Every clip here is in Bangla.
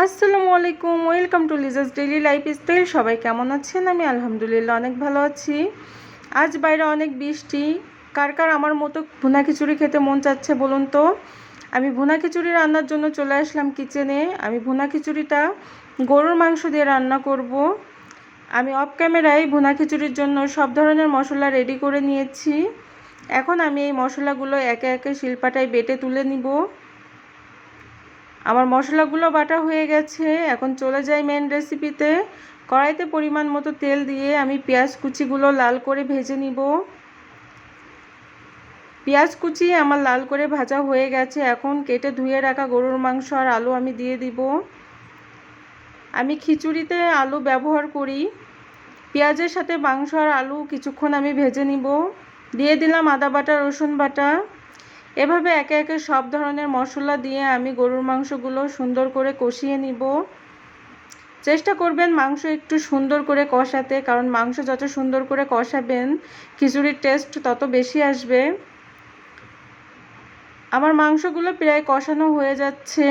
আসসালামু আলাইকুম, welcome to Liza's daily lifestyle. সবাই কেমন আছেন? আমি আলহামদুলিল্লাহ অনেক ভালো আছি। আজ বাইরে অনেক বৃষ্টি। কার কার আমার মতো ভুনা খিচুড়ি খেতে মন চাচ্ছে বলুন তো? আমি ভুনা খিচুড়ি রান্নার জন্য চলে আসলাম কিচেনে। আমি ভুনা খিচুড়িটা গরুর মাংস দিয়ে রান্না করব। আমি অফ ক্যামেরায় ভুনা খিচুড়ির জন্য সব ধরনের মশলা রেডি করে নিয়েছি। এখন আমি এই মশলাগুলো একে একে শিলপাটায় বেটে তুলে নিব। আমার মশলাগুলো বাটা হয়ে গেছে। এখন চলে যাই মেন রেসিপিতে। কড়াইতে পরিমাণ মতো তেল দিয়ে আমি পেঁয়াজ কুচিগুলো লাল করে ভেজে নিব। পেঁয়াজ কুচি আমার লাল করে ভাজা হয়ে গেছে। এখন কেটে ধুয়ে রাখা গরুর মাংস আর আলু আমি দিয়ে দিব। আমি খিচুড়িতে আলু ব্যবহার করি। পেঁয়াজের সাথে মাংস আর আলু কিছুক্ষণ আমি ভেজে নিব। দিয়ে দিলাম আদা বাটা, রসুন বাটা। এভাবে একে একে সব ধরনের মশলা দিয়ে আমি গরুর মাংসগুলো সুন্দর করে কষিয়ে নিব। চেষ্টা করবেন মাংস একটু সুন্দর করে কষাতে, কারণ মাংস যত সুন্দর করে কষাবেন খিচুড়ির টেস্ট তত বেশি আসবে। আমার মাংসগুলো প্রায় কষানো হয়ে যাচ্ছে।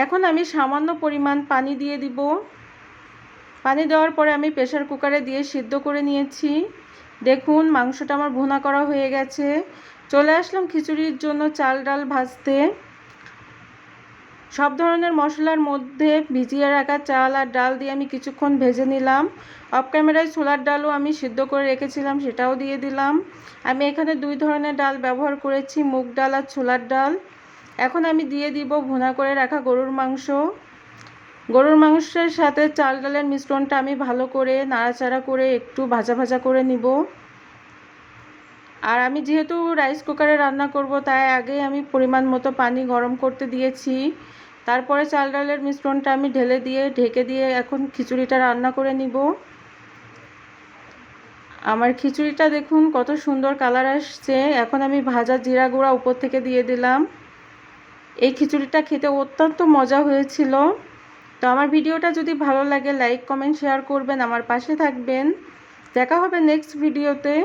এখন আমি সামান্য পরিমাণ পানি দিয়ে দিব। পানি দেওয়ার পরে আমি প্রেসার কুকারে দিয়ে সিদ্ধ করে নিয়েছি। দেখুন মাংসটা আমার ভুনা করা হয়ে গেছে। চলে আসলাম খিচুড়ির জন্য চাল ডাল ভাজতে। সব ধরনের মশলার মধ্যে ভিজিয়ে রাখা চাল আর ডাল দিয়ে আমি কিছুক্ষণ ভেজে নিলাম। অফ ক্যামেরায় ছোলার ডালও আমি সিদ্ধ করে রেখেছিলাম, সেটাও দিয়ে দিলাম। আমি এখানে দুই ধরনের ডাল ব্যবহার করেছি, মুগ ডাল আর ছোলার ডাল। এখন আমি দিয়ে দিব ভুনা করে রাখা গরুর মাংস। গরুর মাংসের সাথে চাল ডালের মিশ্রণটা আমি ভালো করে নাড়াচাড়া করে একটু ভাজা ভাজা করে নিব। আর আমি যেহেতু রাইস কুকারে রান্না করব, তাই আগে আমি পরিমাণ মতো পানি গরম করতে দিয়েছি। তারপরে চাল ডালের মিশ্রণটা আমি ঢেলে দিয়ে ঢেকে দিয়ে এখন খিচুড়িটা রান্না করে নিব। আমার খিচুড়িটা দেখুন কত সুন্দর কালার আসছে। এখন আমি ভাজা জিরা গুঁড়া উপর থেকে দিয়ে দিলাম। এই খিচুড়িটা খেতে অত্যন্ত মজা হয়েছিল। তো আমার ভিডিওটা যদি ভালো লাগে লাইক কমেন্ট শেয়ার করবেন, আমার পাশে থাকবেন। দেখা হবে নেক্সট ভিডিওতে।